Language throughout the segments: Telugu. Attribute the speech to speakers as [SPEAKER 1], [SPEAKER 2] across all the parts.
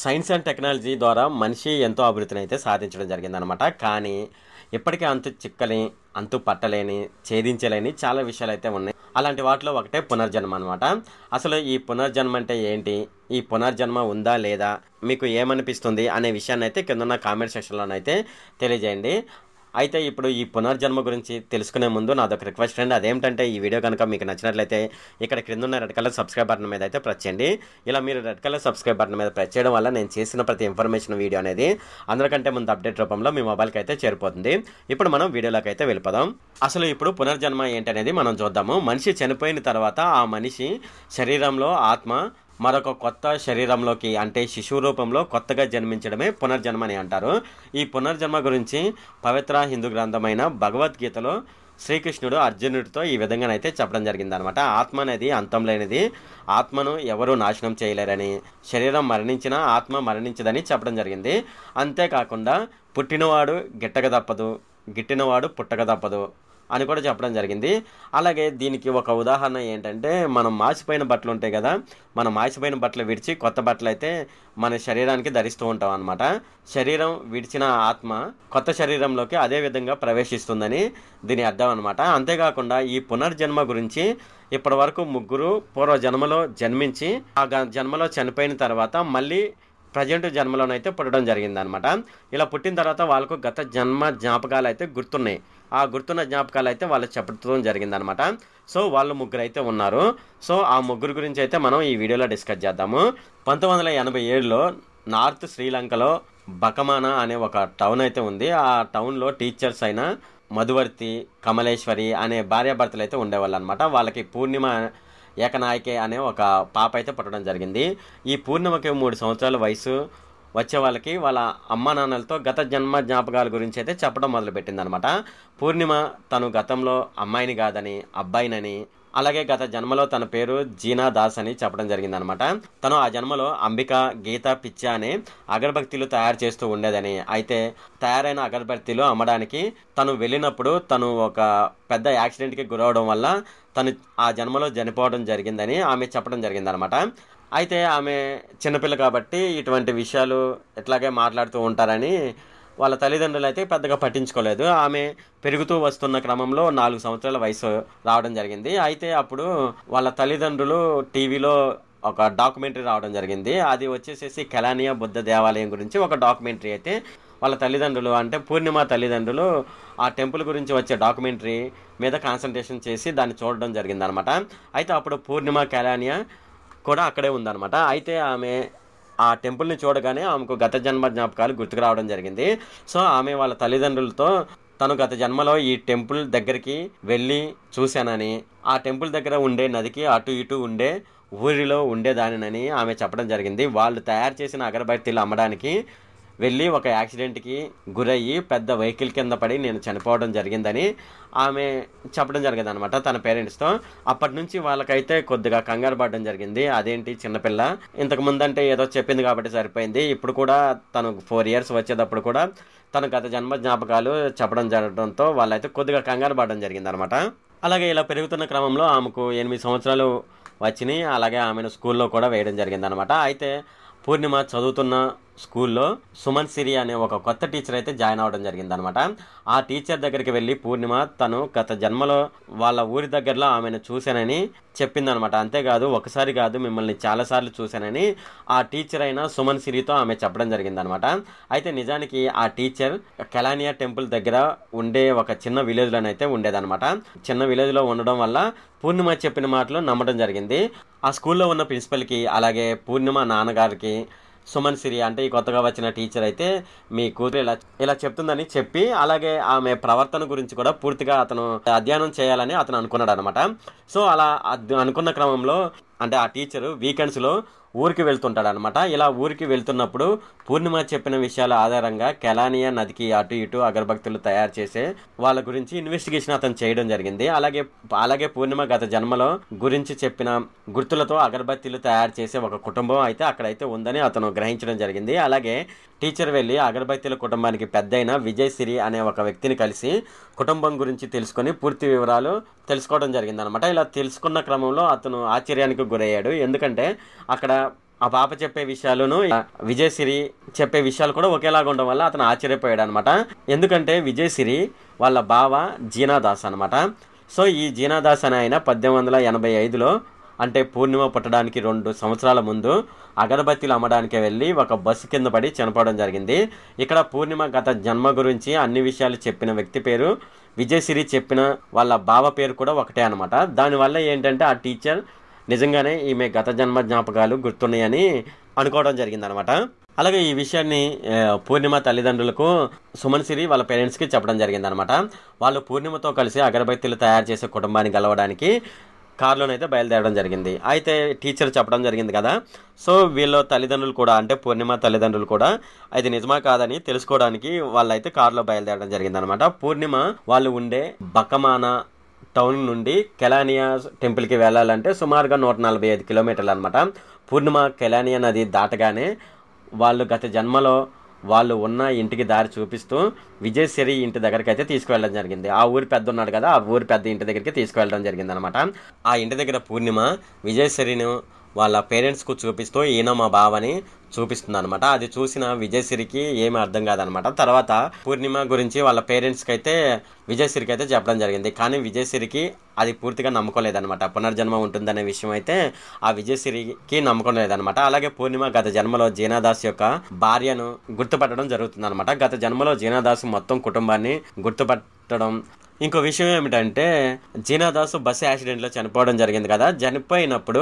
[SPEAKER 1] సైన్స్ అండ్ టెక్నాలజీ ద్వారా మనిషి ఎంతో అభివృద్ధిని అయితే సాధించడం జరిగిందనమాట. కానీ ఇప్పటికీ అంతు చిక్కని, అంతు పట్టలేని, ఛేదించలేని చాలా విషయాలైతే ఉన్నాయి. అలాంటి వాటిలో ఒకటే పునర్జన్మ అనమాట. అసలు ఈ పునర్జన్మ అంటే ఏంటి? ఈ పునర్జన్మ ఉందా లేదా? మీకు ఏమనిపిస్తుంది అనే విషయాన్నైతే కిందున్న కామెంట్ సెక్షన్‌లోనైతే తెలియజేయండి. అయితే ఇప్పుడు ఈ పునర్జన్మ గురించి తెలుసుకునే ముందు నాదొక రిక్వెస్ట్ అండి. అదేంటంటే ఈ వీడియో కనుక మీకు నచ్చినట్లయితే ఇక్కడ క్రిందున్న రెడ్ కలర్ సబ్స్క్రైబ్ బటన్ మీద అయితే ప్రెస్ చేయండి. ఇలా మీరు రెడ్ కలర్ సబ్స్క్రైబ్ బటన్ మీద ప్రెస్ చేయడం వల్ల నేను చేసిన ప్రతి ఇన్ఫర్మేషన్ వీడియో అనేది అందరికంటే ముందు అప్డేట్ రూపంలో మీ మొబైల్కి అయితే చేరిపోతుంది. ఇప్పుడు మనం వీడియోలోకి అయితే వెళ్ళిపోదాం. అసలు ఇప్పుడు పునర్జన్మ ఏంటనేది మనం చూద్దాము. మనిషి చనిపోయిన తర్వాత ఆ మనిషి శరీరంలో ఆత్మ మరొక కొత్త శరీరంలోకి అంటే శిశువు రూపంలో కొత్తగా జన్మించడమే పునర్జన్మ అని అంటారు. ఈ పునర్జన్మ గురించి పవిత్ర హిందూ గ్రంథమైన భగవద్గీతలో శ్రీకృష్ణుడు అర్జునుడితో ఈ విధంగానైతే చెప్పడం జరిగిందనమాట. ఆత్మ అనేది అంతం లేనిది, ఆత్మను ఎవరూ నాశనం చేయలేరని, శరీరం మరణించినా ఆత్మ మరణించదని చెప్పడం జరిగింది. అంతేకాకుండా పుట్టినవాడు గిట్టక తప్పదు, గిట్టినవాడు పుట్టక తప్పదు అని కూడా చెప్పడం జరిగింది. అలాగే దీనికి ఒక ఉదాహరణ ఏంటంటే, మనం మాసిపోయిన బట్టలు ఉంటాయి కదా, మనం మాసిపోయిన బట్టలు విడిచి కొత్త బట్టలు అయితే మన శరీరానికి ధరిస్తూ ఉంటాం అనమాట. శరీరం విడిచిన ఆత్మ కొత్త శరీరంలోకి అదే విధంగా ప్రవేశిస్తుందని దీని అర్థం అనమాట. అంతేకాకుండా ఈ పునర్జన్మ గురించి ఇప్పటి వరకు ముగ్గురు పూర్వ జన్మలో జన్మించి ఆ జన్మలో చనిపోయిన తర్వాత మళ్ళీ ప్రజెంట్ జన్మలోనైతే పుట్టడం జరిగిందనమాట. ఇలా పుట్టిన తర్వాత వాళ్ళకు గత జన్మ జ్ఞాపకాలు అయితే గుర్తున్నాయి. ఆ గుర్తున్న జ్ఞాపకాలు అయితే వాళ్ళు చెప్పడం జరిగిందనమాట. సో వాళ్ళు ముగ్గురు అయితే ఉన్నారు. సో ఆ ముగ్గురు గురించి అయితే మనం ఈ వీడియోలో డిస్కస్ చేద్దాము. 1987లో నార్త్ శ్రీలంకలో బకమానా అనే ఒక టౌన్ అయితే ఉంది. ఆ టౌన్లో టీచర్స్ అయిన మధువర్తి, కమలేశ్వరి అనే భార్యాభర్తలు అయితే ఉండేవాళ్ళు అనమాట. వాళ్ళకి పూర్ణిమ ఏకనాయకే అనే ఒక పాప అయితే పుట్టడం జరిగింది. ఈ పూర్ణిమకి 3 సంవత్సరాల వయసు వచ్చే వాళ్ళకి వాళ్ళ అమ్మా నాన్నలతో గత జన్మ జ్ఞాపకాల గురించి అయితే చెప్పడం మొదలుపెట్టింది అనమాట. పూర్ణిమ తను గతంలో అమ్మాయిని కాదని అబ్బాయినని, అలాగే గత జన్మలో తన పేరు జీనా దాస్ అని చెప్పడం జరిగిందనమాట. తను ఆ జన్మలో అంబిక, గీత, పిచ్చ అనే అగరబత్తీలు తయారు చేస్తూ ఉండేదని, అయితే తయారైన అగరబత్తీలు అమ్మడానికి తను వెళ్ళినప్పుడు తను ఒక పెద్ద యాక్సిడెంట్కి గురవడం వల్ల తను ఆ జన్మలో చనిపోవడం జరిగిందని ఆమె చెప్పడం జరిగిందనమాట. అయితే ఆమె చిన్నపిల్ల కాబట్టి ఇటువంటి విషయాలు ఎట్లాగే మాట్లాడుతూ ఉంటారని వాళ్ళ తల్లిదండ్రులు అయితే పెద్దగా పట్టించుకోలేదు. ఆమె పెరుగుతూ వస్తున్న క్రమంలో 4 సంవత్సరాల వయసు రావడం జరిగింది. అయితే అప్పుడు వాళ్ళ తల్లిదండ్రులు టీవీలో ఒక డాక్యుమెంటరీ రావడం జరిగింది. అది వచ్చేసేసి కెలానియా బుద్ధ దేవాలయం గురించి ఒక డాక్యుమెంటరీ అయితే వాళ్ళ తల్లిదండ్రులు అంటే పూర్ణిమ తల్లిదండ్రులు ఆ టెంపుల్ గురించి వచ్చే డాక్యుమెంటరీ మీద కాన్సన్ట్రేషన్ చేసి దాన్ని చూడడం జరిగిందనమాట. అయితే అప్పుడు పూర్ణిమ కెలానియా కూడా అక్కడే ఉందన్నమాట. అయితే ఆమె ఆ టెంపుల్ని చూడగానే ఆమెకు గత జన్మ జ్ఞాపకాలు గుర్తుకు రావడం జరిగింది. సో ఆమె వాళ్ళ తల్లిదండ్రులతో తను గత జన్మలో ఈ టెంపుల్ దగ్గరికి వెళ్ళి చూశానని, ఆ టెంపుల్ దగ్గర ఉండే నదికి అటు ఇటు ఉండే ఊరిలో ఉండేదానినని ఆమె చెప్పడం జరిగింది. వాళ్ళు తయారు చేసిన అగరబత్తీలు అమ్మడానికి వెళ్ళి ఒక యాక్సిడెంట్కి గురయ్యి పెద్ద వెహికల్ కింద పడి నేను చనిపోవడం జరిగిందని ఆమె చెప్పడం జరిగింది అనమాట తన పేరెంట్స్తో. అప్పటి నుంచి వాళ్ళకైతే కొద్దిగా కంగారు పడడం జరిగింది. అదేంటి చిన్నపిల్ల, ఇంతకు ముందంటే ఏదో చెప్పింది కాబట్టి సరిపోయింది, ఇప్పుడు కూడా తను 4 years వచ్చేటప్పుడు కూడా తను గత జన్మ జ్ఞాపకాలు చెప్పడం జరగడంతో వాళ్ళైతే కొద్దిగా కంగారు పడడం జరిగింది అనమాట. అలాగే ఇలా పెరుగుతున్న క్రమంలో ఆమెకు 8 సంవత్సరాలు వచ్చినాయి. అలాగే ఆమెను స్కూల్లో కూడా వేయడం జరిగిందనమాట. అయితే పూర్ణిమ చదువుతున్న స్కూల్లో సుమన్ సిరి అనే ఒక కొత్త టీచర్ అయితే జాయిన్ అవ్వడం జరిగిందనమాట. ఆ టీచర్ దగ్గరికి వెళ్ళి పూర్ణిమ తను గత జన్మలో వాళ్ళ ఊరి దగ్గరలో ఆమెను చూశానని చెప్పిందనమాట. అంతేకాదు ఒకసారి కాదు మిమ్మల్ని చాలాసార్లు చూశానని ఆ టీచర్ అయిన సుమన్ సిరితో ఆమె చెప్పడం జరిగిందనమాట. అయితే నిజానికి ఆ టీచర్ కెలానియా టెంపుల్ దగ్గర ఉండే ఒక చిన్న విలేజ్లోనైతే ఉండేదనమాట. చిన్న విలేజ్లో ఉండడం వల్ల పూర్ణిమ చెప్పిన మాటలు నమ్మడం జరిగింది. ఆ స్కూల్లో ఉన్న ప్రిన్సిపల్కి అలాగే పూర్ణిమ నాన్నగారికి సుమన్ సిరి అంటే ఈ కొత్తగా వచ్చిన టీచర్ అయితే మీ కూతురు ఇలా చెప్తుందని చెప్పి, అలాగే ఆమె ప్రవర్తన గురించి కూడా పూర్తిగా అతను అధ్యయనం చేయాలని అతను అనుకున్నాడు అనమాట. సో అలా అనుకున్న క్రమంలో అంటే ఆ టీచరు వీకెండ్స్లో ఊరికి వెళ్తుంటాడు అనమాట. ఇలా ఊరికి వెళ్తున్నప్పుడు పూర్ణిమ చెప్పిన విషయాల ఆధారంగా కెలానియా నదికి అటు ఇటు అగరబత్తులు తయారు చేసే వాళ్ళ గురించి ఇన్వెస్టిగేషన్ అతను చేయడం జరిగింది. అలాగే పూర్ణిమ గత జన్మలో గురించి చెప్పిన గుర్తులతో అగరబత్తీలు తయారు చేసే ఒక కుటుంబం అయితే అక్కడైతే ఉందని అతను గ్రహించడం జరిగింది. అలాగే టీచర్ వెళ్ళి అగరబత్తీల కుటుంబానికి పెద్దయిన విజయ్ సిరి అనే ఒక వ్యక్తిని కలిసి కుటుంబం గురించి తెలుసుకొని పూర్తి వివరాలు తెలుసుకోవడం జరిగిందనమాట. ఇలా తెలుసుకున్న క్రమంలో అతను ఆశ్చర్యానికి గురయ్యాడు. ఎందుకంటే అక్కడ ఆ పాప చెప్పే విషయాలను విజయశ్రీ చెప్పే విషయాలు కూడా ఒకేలాగా ఉండడం వల్ల అతను ఆశ్చర్యపోయాడు అనమాట. ఎందుకంటే విజయశ్రీ వాళ్ళ బావ జీనాదాస్ అనమాట. సో ఈ జీనాదాస్ అనే ఆయన 1885లో అంటే పూర్ణిమ పుట్టడానికి 2 సంవత్సరాల ముందు అగరబత్తీలు అమ్మడానికి వెళ్ళి ఒక బస్సు కింద పడి చనిపోవడం జరిగింది. ఇక్కడ పూర్ణిమ గత జన్మ గురించి అన్ని విషయాలు చెప్పిన వ్యక్తి పేరు విజయశ్రీ, చెప్పిన వాళ్ళ బావ పేరు కూడా ఒకటే అనమాట. దానివల్ల ఏంటంటే ఆ టీచర్ నిజంగానే ఈమె గత జన్మ జ్ఞాపకాలు గుర్తున్నాయని అనుకోవడం జరిగిందనమాట. అలాగే ఈ విషయాన్ని పూర్ణిమ తల్లిదండ్రులకు సుమన్ సిరి వాళ్ళ పేరెంట్స్కి చెప్పడం జరిగిందనమాట. వాళ్ళు పూర్ణిమతో కలిసి అగరబత్తీలు తయారు చేసే కుటుంబాన్ని గెలవడానికి కారులోనైతే బయలుదేరడం జరిగింది. అయితే టీచర్ చెప్పడం జరిగింది కదా, సో వీళ్ళ తల్లిదండ్రులు కూడా అంటే పూర్ణిమ తల్లిదండ్రులు కూడా అది నిజమా కాదని తెలుసుకోవడానికి వాళ్ళైతే కారులో బయలుదేరడం జరిగిందనమాట. పూర్ణిమ వాళ్ళు ఉండే బకమానా టౌన్ నుండి కెలానియా టెంపుల్కి వెళ్ళాలంటే సుమారుగా 145 కిలోమీటర్లు అనమాట. పూర్ణిమ కెలానియా నది దాటగానే వాళ్ళు గత జన్మలో వాళ్ళు ఉన్న ఇంటికి దారి చూపిస్తూ విజయశ్రీ ఇంటి దగ్గరికి అయితే తీసుకువెళ్ళడం జరిగింది. ఆ ఊరి పెద్ద ఉన్నాడు కదా, ఆ ఊరి పెద్ద ఇంటి దగ్గరికి తీసుకువెళ్ళడం జరిగింది అనమాట. ఆ ఇంటి దగ్గర పూర్ణిమ విజయశ్రీని వాళ్ళ పేరెంట్స్కు చూపిస్తూ ఈయన మా బావని చూపిస్తుంది అనమాట. అది చూసిన విజయశ్రీకి ఏమీ అర్థం కాదనమాట. తర్వాత పూర్ణిమ గురించి వాళ్ళ పేరెంట్స్కి అయితే విజయశ్రీకి అయితే చెప్పడం జరిగింది. కానీ విజయశ్రీకి అది పూర్తిగా నమ్మకం లేదనమాట. పునర్జన్మ ఉంటుందనే విషయం అయితే ఆ విజయశ్రీకి నమ్మకం లేదనమాట. అలాగే పూర్ణిమ గత జన్మలో జీనాదాస్ యొక్క భార్యను గుర్తుపట్టడం జరుగుతుంది అనమాట. గత జన్మలో జీనాదాస్ మొత్తం కుటుంబాన్ని గుర్తుపట్టడం. ఇంకో విషయం ఏమిటంటే జీనాదాస్ బస్సు యాక్సిడెంట్లో చనిపోవడం జరిగింది కదా, చనిపోయినప్పుడు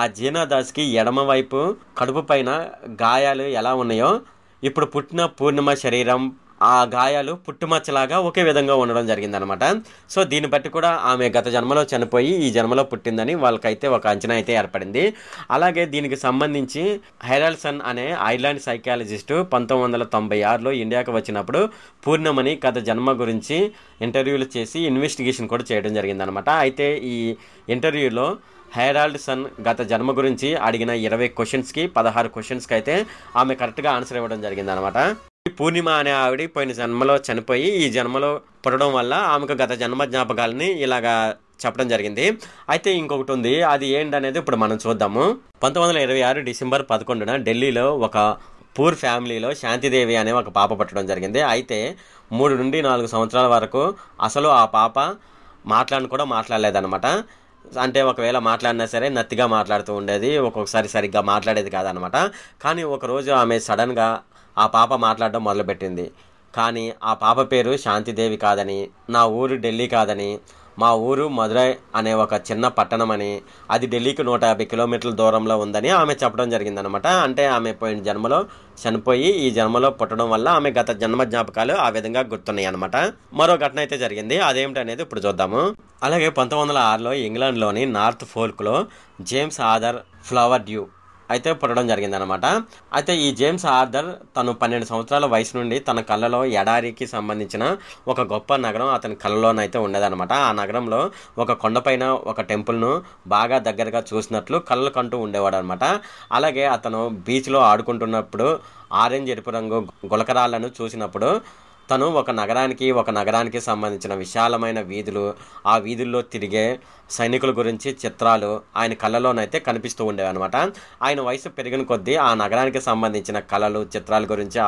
[SPEAKER 1] ఆ జీనాదాస్కి ఎడమ వైపు కడుపు పైన గాయాలు ఎలా ఉన్నాయో ఇప్పుడు పుట్టిన పూర్ణిమ శరీరం ఆ గాయాలు పుట్టుమచ్చలాగా ఒకే విధంగా ఉండడం జరిగిందనమాట. సో దీన్ని బట్టి కూడా ఆమె గత జన్మలో చనిపోయి ఈ జన్మలో పుట్టిందని వాళ్ళకైతే ఒక అంచనా అయితే ఏర్పడింది. అలాగే దీనికి సంబంధించి హెరాల్సన్ అనే ఐర్లాండ్ సైకాలజిస్టు 1996లో ఇండియాకి వచ్చినప్పుడు పూర్ణిమని గత జన్మ గురించి ఇంటర్వ్యూలు చేసి ఇన్వెస్టిగేషన్ కూడా చేయడం జరిగిందనమాట. అయితే ఈ ఇంటర్వ్యూలో హెరాల్డ్ సన్ గత జన్మ గురించి అడిగిన 20 క్వశ్చన్స్కి 16 క్వశ్చన్స్కి అయితే ఆమె కరెక్ట్గా ఆన్సర్ ఇవ్వడం జరిగిందనమాట. పూర్ణిమ అనే ఆవిడ పోయిన జన్మలో చనిపోయి ఈ జన్మలో పుట్టడం వల్ల ఆమెకు గత జన్మ జ్ఞాపకాలని ఇలాగా చెప్పడం జరిగింది. అయితే ఇంకొకటి ఉంది, అది ఏంటనేది ఇప్పుడు మనం చూద్దాము. 1926 డిసెంబర్ 11న ఢిల్లీలో ఒక పూర్ ఫ్యామిలీలో శాంతిదేవి అనే ఒక పాప పుట్టడం జరిగింది. అయితే 3 నుండి 4 సంవత్సరాల వరకు అసలు ఆ పాప కూడా మాట్లాడలేదన్నమాట. అంటే ఒకవేళ మాట్లాడినా సరే నత్తిగా మాట్లాడుతూ ఉండేది, ఒక్కొక్కసారి సరిగ్గా మాట్లాడేది కాదనమాట. కానీ ఒకరోజు ఆమె సడన్గా ఆ పాప మాట్లాడడం మొదలుపెట్టింది. కానీ ఆ పాప పేరు శాంతిదేవి కాదని, నా ఊరు ఢిల్లీ కాదని, మా ఊరు మదురై అనే ఒక చిన్న పట్టణం అని, అది ఢిల్లీకి 150 కిలోమీటర్ల దూరంలో ఉందని ఆమె చెప్పడం జరిగిందనమాట. అంటే ఆమె పోయిన జన్మలో చనిపోయి ఈ జన్మలో పుట్టడం వల్ల ఆమె గత జన్మ జ్ఞాపకాలు ఆ విధంగా గుర్తున్నాయి అనమాట. మరో ఘటన అయితే జరిగింది, అదేమిటనేది ఇప్పుడు చూద్దాము. అలాగే 1906లో ఇంగ్లాండ్లోని నార్త్ ఫోర్క్లో జేమ్స్ ఆర్థర్ ఫ్లవర్ డ్యూ అయితే పుట్టడం జరిగిందనమాట. అయితే ఈ జేమ్స్ ఆర్థర్ తను 12 సంవత్సరాల వయసు నుండి తన కళ్ళలో ఎడారికి సంబంధించిన ఒక గొప్ప నగరం అతని కళ్ళలోనైతే ఉండేదన్నమాట. ఆ నగరంలో ఒక కొండపైన ఒక టెంపుల్ను బాగా దగ్గరగా చూసినట్లు కళ్ళు కంటూ ఉండేవాడు అనమాట. అలాగే అతను బీచ్లో ఆడుకుంటున్నప్పుడు ఆరెంజ్ ఎరుపు రంగు గులకరాళ్లను చూసినప్పుడు తను ఒక నగరానికి సంబంధించిన విశాలమైన వీధులు, ఆ వీధుల్లో తిరిగే సైనికుల గురించి చిత్రాలు ఆయన కళ్ళలోనైతే కనిపిస్తూ ఉండేవి అనమాట. ఆయన వయసు పెరిగిన కొద్దీ ఆ నగరానికి సంబంధించిన కళలు, చిత్రాల గురించి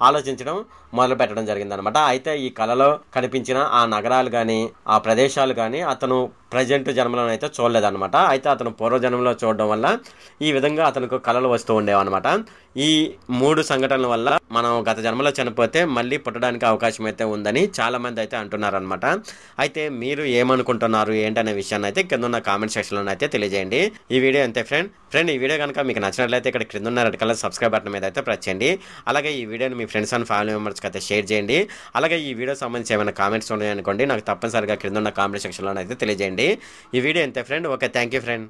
[SPEAKER 1] ఆలోచించడం మొదలు పెట్టడం జరిగిందనమాట. అయితే ఈ కళలో కనిపించిన ఆ నగరాలు కానీ ఆ ప్రదేశాలు కానీ అతను ప్రజెంట్ జన్మలోనైతే చూడలేదన్నమాట. అయితే అతను పూర్వజన్మలో చూడడం వల్ల ఈ విధంగా అతనికి కళలు వస్తూ ఉండేవన్నమాట. ఈ 3 సంఘటనల వల్ల మనం గత జన్మలో చనిపోతే మళ్ళీ పుట్టడానికి అవకాశం అయితే ఉందని చాలా మంది అయితే అంటున్నారనమాట. అయితే మీరు ఏమనుకుంటున్నారు ఏంటనే విషయాన్ని అయితే కింద ఉన్న కామెంట్ సెక్షన్లో అయితే తెలియజేయండి. ఈ వీడియో అంతే ఫ్రెండ్ ఈ వీడియో కనుక మీకు నచ్చినట్లయితే ఇక్కడ క్రింద ఉన్న రెడ్ కలర్ సబ్స్క్రైబ్ బటన్ మీద అయితే ప్రెస్ చేయండి. అలాగే ఈ వీడియోని మీ ఫ్రెండ్స్ అండ్ ఫ్యామిలీ మెంబర్స్కి అయితే షేర్ చేయండి. అలాగే ఈ వీడియో సంబంధించి ఏమైనా కామెంట్స్ ఉన్నాయనుకోండి, నాకు తప్పనిసరిగా క్రింద ఉన్న కామెంట్ సెక్షన్లో అయితే తెలియజేయండి. ఈ వీడియో అంతే friend. Okay, thank you friend.